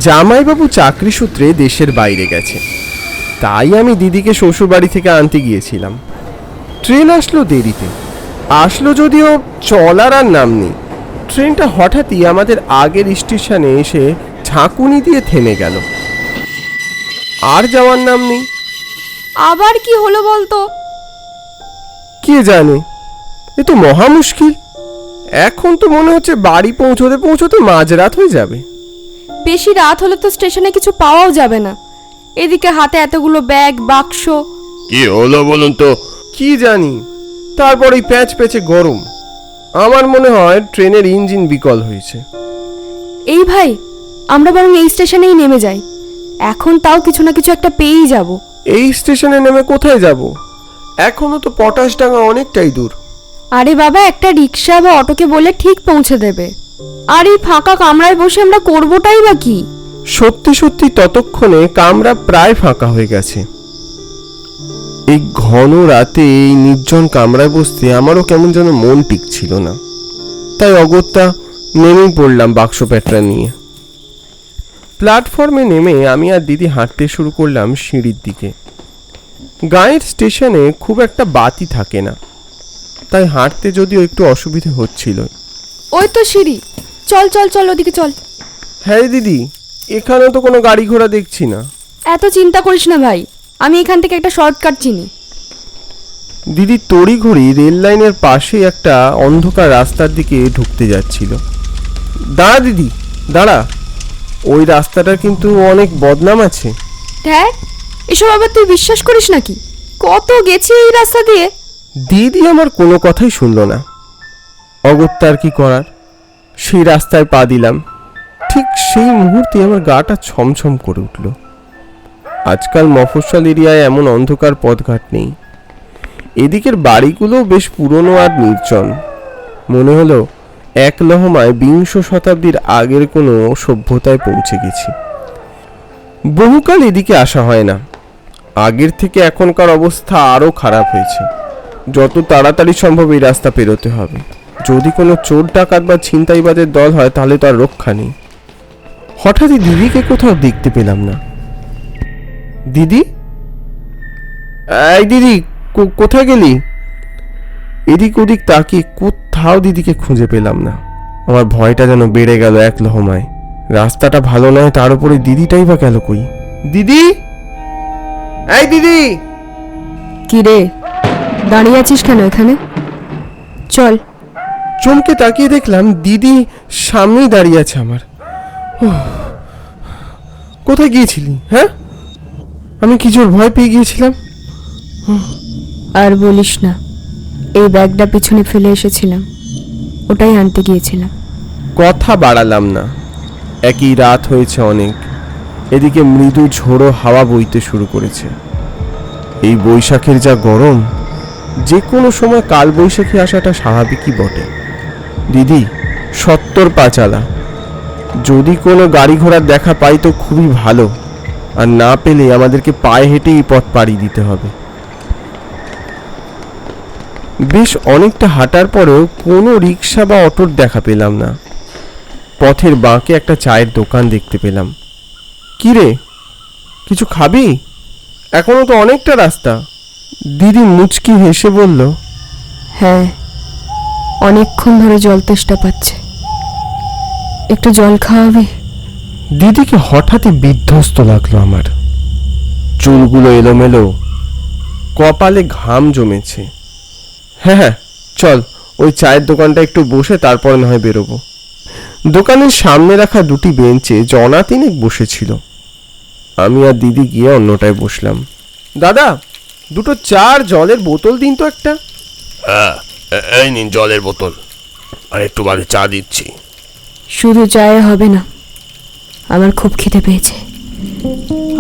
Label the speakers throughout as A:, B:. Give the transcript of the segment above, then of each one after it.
A: জামাইবাবু চাকরি সূত্রে দেশের বাইরে গেছে, তাই আমি দিদিকে শ্বশুরবাড়ি থেকে আনতে গিয়েছিলাম। ট্রেন আসলো দেরিতে, আসলো যদিও চলার আর নাম নেই। ট্রেনটা হঠাৎই আমাদের আগের স্টেশনে এসে ঝাঁকুনি দিয়ে থেমে গেল, আর যাওয়ার নাম নেই।
B: আবার কি হলো বলতো?
A: কে জানে, এ তো মহা মুশকিল। এখন তো মনে হচ্ছে বাড়ি পৌঁছতে পৌঁছতে মাঝরাত হয়ে যাবে।
B: বেশি রাত হলে তো স্টেশনে কিছু পাওয়াও যাবে না। এদিকে হাতে এতগুলো ব্যাগ বাক্স।
A: কি হলো বলুন তো? কি জানি, তারপর এই প্যাচ প্যাচে গরম। আমার মনে হয় ট্রেনের ইঞ্জিন বিকল হয়েছে।
B: এই ভাই, আমরা বরং এই স্টেশনেই নেমে যাই। এখন তাও কিছু না কিছু একটা পেয়েই যাব।
A: এই স্টেশনে নেমে কোথায় যাব? এখনো তো পটাশডাঙ্গা অনেকটাই দূর।
B: আরে বাবা, একটা রিক্সা বা অটোকে বলে ঠিক পৌঁছে দেবে। আর এই ফাঁকা কামরায় বসে আমরা করবোটাই বা কি?
A: সত্যি সত্যি ততক্ষণে কামরা প্রায় ফাঁকা হয়ে গেছে। এই ঘন রাতে এই নির্জন কামরায় বসতে আমারও কেমন যেন মন টিকছিল না। তাই অগত্যা নেমেই পড়লাম বাক্স প্যাটরা নিয়ে। প্ল্যাটফর্মে নেমে আমি আর দিদি হাঁটতে শুরু করলাম সিঁড়ির দিকে। গাঁয়ের স্টেশনে খুব একটা বাতি থাকে না, তাই হাঁটতে যদিও একটু অসুবিধে হচ্ছিল।
B: ওই তো সিঁড়ি, চল চল চল ওদিকে চল।
A: হ্যাঁ দিদি, এখানে তো কোনো গাড়ি ঘোড়া দেখছি না।
B: এত চিন্তা করিস না ভাই, আমি এখান থেকে একটা শর্টকাট চিনি।
A: দিদি তড়িঘড়ি রেল লাইনের পাশে একটা অন্ধকার রাস্তার দিকে ঢুকতে যাচ্ছিল। দাঁড়া দিদি, দাঁড়া, ওই রাস্তাটার কিন্তু অনেক বদনাম আছে।
B: দেখ, এসব আবার তুই বিশ্বাস করিস নাকি? কত গেছি এই রাস্তা দিয়ে।
A: দিদি আমার কোনো কথাই শুনলো না। অগত্যা আর কি করার, সেই রাস্তায় পা দিলাম। ঠিক সেই মুহূর্তে আমার গাটা ছমছম করে উঠল। আজকাল মফস্বল এরিয়ায় এমন অন্ধকার পথঘাট নেই। এদিকের বাড়িগুলো বেশ পুরনো আর নির্জন। মনে হলো এক লহমায় বিংশ শতাব্দীর আগের কোনো সভ্যতায় পৌঁছে গেছি। বহুকাল এদিকে আসা হয় না। আগের থেকে এখনকার অবস্থা আরও খারাপ হয়েছে। যত তাড়াতাড়ি সম্ভব এই রাস্তা পেরোতে হবে। যদি কোনো চোর ডাকাত বা ছিনতাইবাজের দল হয় তাহলে তো আর রক্ষা নেই। হঠাৎই দিদিকে কোথাও দেখতে পেলাম না। দিদি, এই দিদি, কোথায় গেলি? এদিক ওদিক তাকিয়ে কোথাও দিদিকে খুঁজে পেলাম না। আমার ভয়টা যেন বেড়ে গেল এক লহমায়। রাস্তাটা ভালো নয়, তার উপরে দিদিটাই বা গেল কই? দিদি, এই দিদি!
B: কি রে, দাঁড়িয়ে আছিস কেন এখানে? চল।
A: চমকে তাকিয়ে দেখলাম দিদি সামনেই দাঁড়িয়ে আছে আমার। কোথায় গিয়েছিলি? হ্যাঁ, আমি কি জোর ভয় পেয়ে গিয়েছিলাম।
B: আর বলিস না, এই ব্যাগটা পিছনে ফেলে এসেছিলাম, ওটাই আনতে গিয়েছিলাম।
A: কথা বাড়ালাম না। একই রাত হয়েছে অনেক। এদিকে মৃদু ঝোড়ো হাওয়া বইতে শুরু করেছে। এই বৈশাখের যা গরম, যে কোনো সময় কাল বৈশাখী আসাটা স্বাভাবিকই বটে। দিদি 70 পা চালা। যদি কোনো গাড়ি ঘোড়ার দেখা পাই তো খুবই ভালো, আর না পেলে আমাদেরকে পায়ে হেঁটেই পথ পাড়ি দিতে হবে। বেশ অনেকটা হাঁটার পরেও কোনো রিক্সা বা অটোর দেখা পেলাম না। পথের বাঁকে একটা চায়ের দোকান দেখতে পেলাম। কি রে, কিছু খাবি? এখনো তো অনেকটা রাস্তা। দিদি মুচকি হেসে বলল,
B: হ্যাঁ, অনেকক্ষণ ধরে জল তেষ্টা পাচ্ছে, একটু জল খাওয়াবি?
A: দিদিকে হঠাৎই বিধ্বস্ত লাগলো আমার। চুলগুলো এলোমেলো, কপালে ঘাম জমেছে। হ্যাঁ হ্যাঁ, চল, ওই চায়ের দোকানটা একটু বসে তারপর না হয় বেরোবো। দোকানের সামনে রাখা দুটি বেঞ্চে জনা তিনেক বসেছিল। আমি আর দিদি গিয়ে অন্যটায় বসলাম। দাদা, দুটো চার জলের বোতল দিন তো একটা।
C: হ্যাঁ, এই নিন জলের বোতল, আর একটু বাদে চা দিচ্ছি।
B: শুধু চায়ে হবে না, আমার খুব খিদে পেয়েছে।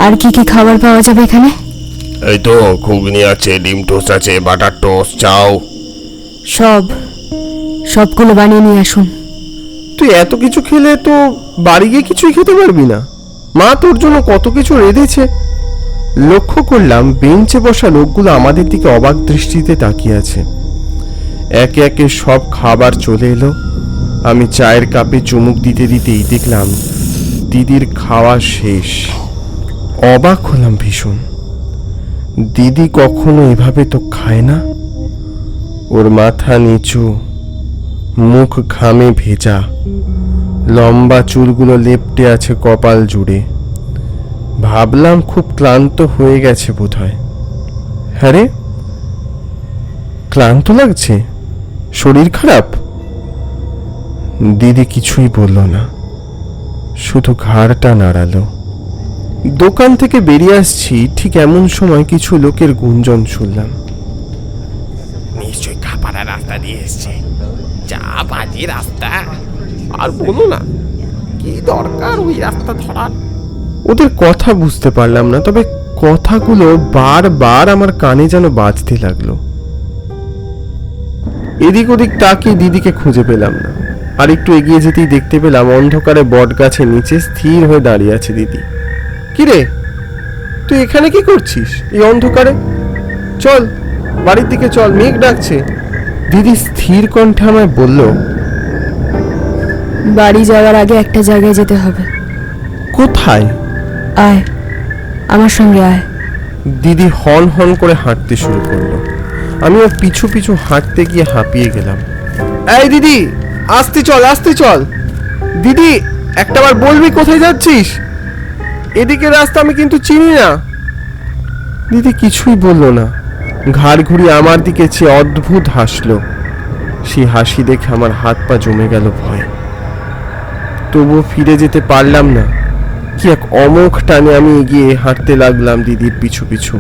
B: আর কি কি খাবার পাওয়া যাবে এখানে?
C: এই তো ঘুগনি আছে, ডিম টোস্ট আছে, বাটার টোস্ট, চাও।
B: সবগুলো বানিয়ে নিয়ে আসুন।
A: তুই এত কিছু খেলে তো বাড়ি গিয়ে কিছুই খেতে পারবি না। মা তোর জন্য কত কিছু রেঁধেছে। লক্ষ্য করলাম বেঞ্চে বসা লোকগুলো আমাদের দিকে অবাক দৃষ্টিতে তাকিয়ে আছে। একে একে সব খাবার চলে এলো। আমি চায়ের কাপে চুমুক দিতে দিতেই দেখলাম দিদির খাওয়া শেষ। অবাক হলাম ভীষণ। দিদি কখনো এভাবে তো খায় না। ওর মাথা নিচু, মুখ ঘামে ভেজা, লম্বা চুলগুলো লেপ্টে আছে কপাল জুড়ে। ভাবলাম খুব ক্লান্ত হয়ে গেছে বোধহয়। হ্যাঁ রে, ক্লান্ত লাগছে? শরীর খারাপ? দিদি কিছুই বলল না, শুধু ঘাড়টা নাড়ালো। দোকান থেকে বেরিয়ে আসছি, ঠিক এমন সময় কিছু লোকের গুঞ্জন শুনলাম।
C: নিশ্চয়ই খাপাড়া রাস্তা দিয়ে এসছে। যা বাজে রাস্তা! আর বলো না, কি দরকার ওই রাস্তা ধরার?
A: ওদের কথা বুঝতে পারলাম না, তবে কথাগুলো বারবার আমার কানে যেন বাজতে লাগলো। এদিক ওদিক তাকিয়ে দিদিকে খুঁজে পেলাম না। আর একটু এগিয়ে যেতেই দেখতে পেলাম অন্ধকারে বট গাছের নিচে স্থির হয়ে দাঁড়িয়ে আছে দিদি। কিরে, তুই এখানে কি করছিস এই অন্ধকারে? চল বাড়ির দিকে চল, মেঘ ডাকছে। দিদি স্থির কণ্ঠে আমায় বলল,
B: বাড়ি যাওয়ার আগে একটা জায়গায় যেতে হবে।
A: কোথায়?
B: আয়, আমার সঙ্গে আয়।
A: দিদি হন হন করে হাঁটতে শুরু করলো। আমি ওর পিছু পিছু হাঁটতে গিয়ে হাঁপিয়ে গেলাম। এই দিদি, আস্তে চল, আস্তে চল। দিদি, একটাবার বলবি কোথায় যাচ্ছিস? এদিকে রাস্তা আমি কিন্তু চিনি না। দিদি কিছুই বলল না, ঘাড় ঘুরিয়ে আমার দিকে চেয়ে অদ্ভুত হাসলো। সেই হাসি দেখে আমার হাত পা জমে গেল ভয়। তবুও ফিরে যেতে পারলাম না। কি এক অমোঘ টানে আমি এগিয়ে হাঁটতে লাগলাম দিদির পিছু পিছু।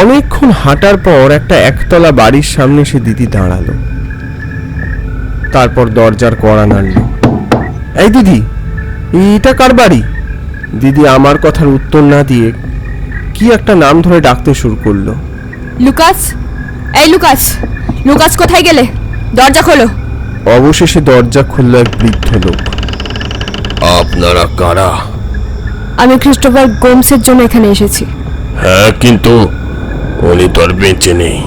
A: অনেকক্ষণ হাঁটার পর একটা একতলা বাড়ির সামনে সে দিদি দাঁড়ালো। তারপর দরজার কড়া নাড়ল। এই দিদি, এটা কার বাড়ি? দিদি আমার কথার উত্তর না দিয়ে কি একটা নাম ধরে ডাকতে শুরু করলো।
B: লুকাস, এই লুকাস, লুকাস কোথায় গেলে? দরজা খোলো।
A: অবশেষে দরজা খুলল এক বৃদ্ধ লোক।
C: আপনারা কারা?
B: আমি ক্রিস্টোফার গোমসের জন্য এখানে এসেছি।
C: হ্যাঁ, কিন্তু উনি তো আর বেঁচে নেই।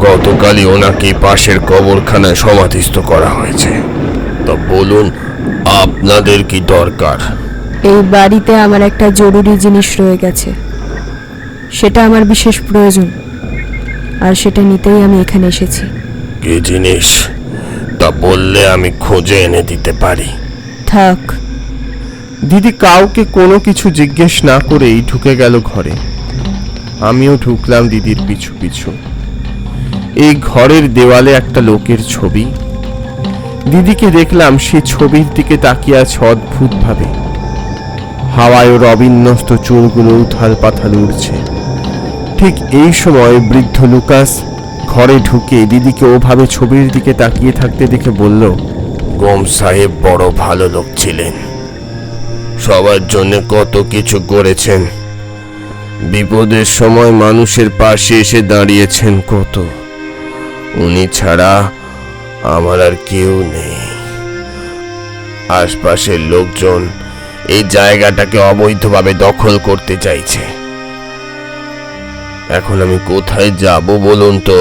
C: গতকালই ওনাকে পাশের কবরখানায় সমাধিস্থ করা হয়েছে। তা বলুন, আপনাদের কি দরকার?
B: এই বাড়িতে আমার একটা জরুরি জিনিস রয়ে গেছে, সেটা আমার বিশেষ প্রয়োজন, আর সেটা নিতেই আমি এখানে এসেছি।
C: কি জিনিস তা বললে আমি খুঁজে এনে দিতে পারি।
B: থাক।
A: দিদি কাউকে কোনো কিছু জিজ্ঞেস না করেই ঢুকে গেল ঘরে। আমিও ঢুকলাম দিদির পিছু পিছু। এই ঘরের দেওয়ালে একটা লোকের ছবি। দিদিকে দেখলাম সে ছবির দিকে তাকিয়ে আছে অদ্ভুত ভাবে। হাওয়ায় ওর অবিন্যস্ত চুলগুলো উথাল পাথাল উড়ছে। ঠিক এই সময় বৃদ্ধ লুকাস ঘরে ঢুকে দিদিকে ওভাবে ছবির দিকে তাকিয়ে থাকতে দেখে বলল,
C: গোম সাহেব বড় ভালো লোক ছিলেন। সবার জন্য কত কিছু করেছেন। বিপদের সময় মানুষের পাশে এসে দাঁড়িয়েছেন কত। উনি ছাড়া আমার আর কেউ নেই। আশপাশের লোকজন এই জায়গাটাকে অবৈধভাবে দখল করতে চাইছে। এখন আমি কোথায় যাব বলুন তো?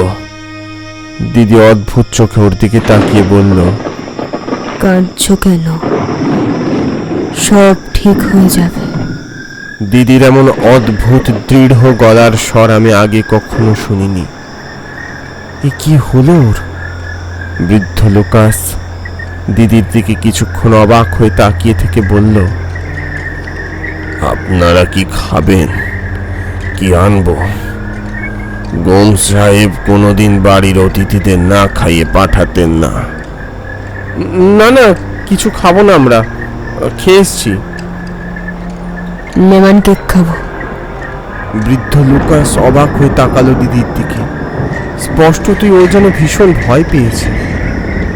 A: দিদি অদ্ভুত চোখে ওর দিকে তাকিয়ে বলল,
B: কাঁদছো কেন? সব ঠিক হয়ে যাবে।
A: দিদির এমন অদ্ভুত দৃঢ় গলার স্বর আমি আগে কখনো শুনিনি। এ কি হলো ওর? বৃদ্ধ লুকাস দিদির দিকে কিছুক্ষণ অবাক হয়ে তাকিয়ে থেকে বলল,
C: আপনারা কি খাবেন? কি আনবো? গোম সাহেব কোনোদিন বাড়ির অতিথিদের না খাইয়ে পাঠাতেন না।
A: না না, কিছু খাবো না, আমরা খেয়ে এসছি।
B: লেমন কেক খাবো।
A: বৃদ্ধ লুকাস অবাক হয়ে তাকালো দিদির দিকে। স্পষ্টতই ও যেন ভীষণ ভয় পেয়েছে।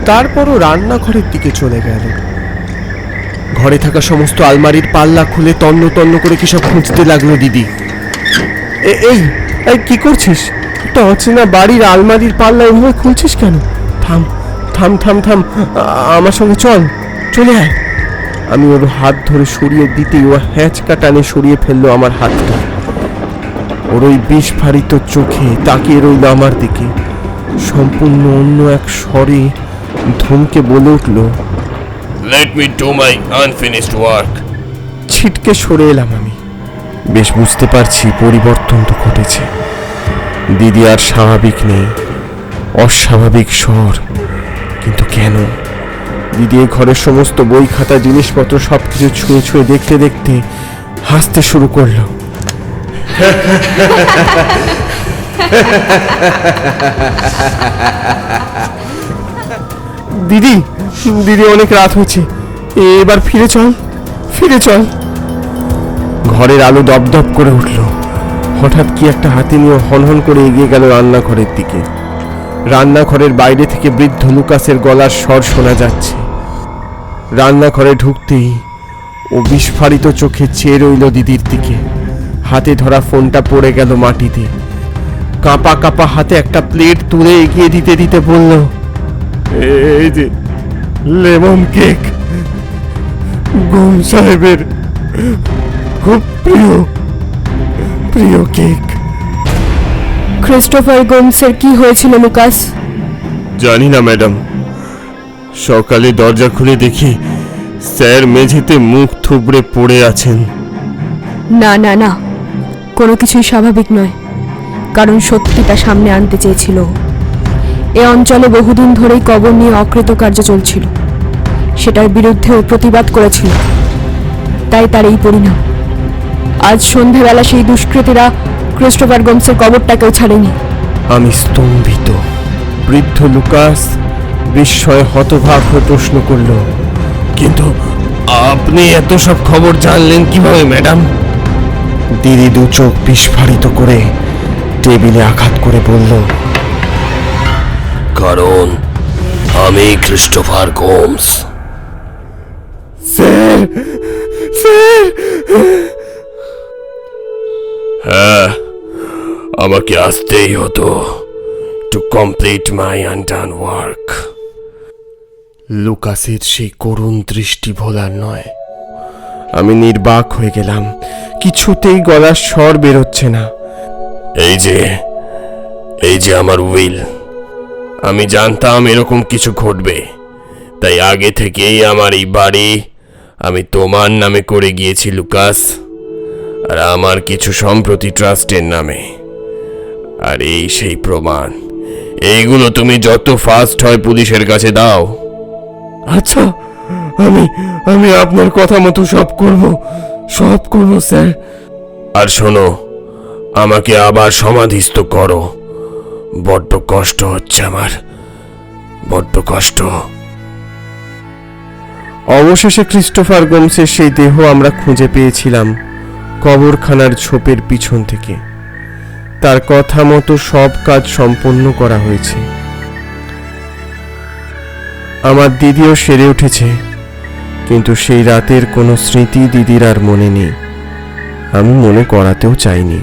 A: তারপরও রান্নাঘরের দিকে চলে গেল। ঘরে থাকা সমস্ত আলমারির পাল্লা খুলে তন্ন তন্ন করে কি সব খুঁজতে লাগলো দিদি। এই এই কি করছিস? একটা অচেনা বাড়ির আলমারির পাল্লা এভাবে খুলছিস কেন? থাম থাম থাম থাম, আমার সঙ্গে চল, চলে আয়। আমি ওর হাত ধরে সরিয়ে দিতেই ও হ্যাঁচকা টানে সরিয়ে ফেললো আমার হাতটা। ওর ওই বিস্ফারিত চোখে তাকিয়ে রইল আমার দিকে। সম্পূর্ণ অন্য এক স্বরে ধমকে বলে উঠল,
C: Let me do my unfinished work.
A: ছিটকে সরে এলাম আমি। বেশ বুঝতে পারছি পরিবর্তন তো ঘটেছে। দিদি আর স্বাভাবিক নেই, অস্বাভাবিক স্বর। কিন্তু কেন? দিদি এই ঘরের সমস্ত বই খাতা জিনিসপত্র সবকিছু ছুঁয়ে ছুঁয়ে দেখতে দেখতে হাসতে শুরু করলো। দিদি, দিদি অনেক রাত হয়েছে, এবার ফিরে চল, ফিরে চল। ঘরের আলো দপদপ করে উঠল। হঠাৎ কি একটা হাতে নিয়ে হনহন করে এগিয়ে গেল রান্নাঘরের দিকে। রান্নাঘরের বাইরে থেকে বৃদ্ধ লুকাসের গলার স্বর শোনা যাচ্ছে। রান্নাঘরে ঢুকতেই ও বিস্ফারিত চোখে চেয়ে রইল দিদির দিকে। হাতে ধরা ফোনটা পড়ে গেল মাটিতে। কাঁপা কাঁপা হাতে একটা প্লেট তুলে এগিয়ে দিতে দিতে বলল, এই যে লেমন কেক, গুম সাহেবের খুব প্রিয় প্রিয় কেক।
B: ক্রিস্টোফার গোমসের কি হয়েছিল লুকাস?
C: জানি না ম্যাডাম, সকালে দরজা খুলে দেখি স্যার মেঝেতে মুখ থুবড়ে পড়ে আছেন।
B: না না না, কোনো কিছুই স্বাভাবিক নয়, কারণ সত্যিটা সামনে আনতে চেয়েছিল ও। এ অঞ্চলে বহুদিন ধরেই কবর নিয়ে অকৃতকার্য চলছিল, সেটার বিরুদ্ধে ও প্রতিবাদ করেছিল, তাই তার এই পরিণাম। আজ সন্ধেবেলা সেই দুষ্কৃতীরা ক্রিস্টোফার গোমসের কবরটাকেও ছাড়েনি।
A: আমি স্তম্ভিত। বৃদ্ধ লুকাস বিস্ময়ে হতভাগ হয়ে প্রশ্ন করল,
C: কিন্তু আপনি এত সব খবর জানলেন কিভাবে ম্যাডাম?
A: দিদি দু চোখ বিস্ফারিত করে টেবিলে আঘাত করে বলল,
C: কারণ আমি ক্রিস্টোফার গোমস।
A: Sir, sir.
C: হ্যাঁ, আমাকে আসতেই হতো to complete my undone work.
A: লুকাসের সেই করুণ দৃষ্টি ভোলার নয়। আমি নির্বাক হয়ে গেলাম। কিছুতেই গলার স্বর বেরোচ্ছে না।
C: এই যে আমার উইল। আমি জানতাম এরকম কিছু ঘটবে, তাই আগে থেকেই আমার এই বাড়ি আমি তোমার নামে করে গিয়েছি লুকাস, আর আমার কিছু সম্প্রতি ট্রাস্টের নামে। আর এই সেই প্রমাণ। এইগুলো তুমি যত ফাস্ট হয় পুলিশের কাছে দাও।
A: আচ্ছা, আমি আপনার কথা মতো সব করব স্যার।
C: আর শোনো, আমাকে আবার সমাধিস্থ করো। বড্ড কষ্ট হচ্ছে আমার, বড্ড কষ্ট।
A: অবশেষে ক্রিস্টোফার গোমসের সেই দেহ আমরা খুঁজে পেয়েছিলাম কবরখানার ঝোপের পিছন থেকে। তার কথা মতো সব কাজ সম্পন্ন করা হয়েছে। আমার দিদিও সেরে উঠেছে, কিন্তু সেই রাতের কোনো স্মৃতি দিদির আর মনে নেই। আমি মনে করাতেও চাইনি।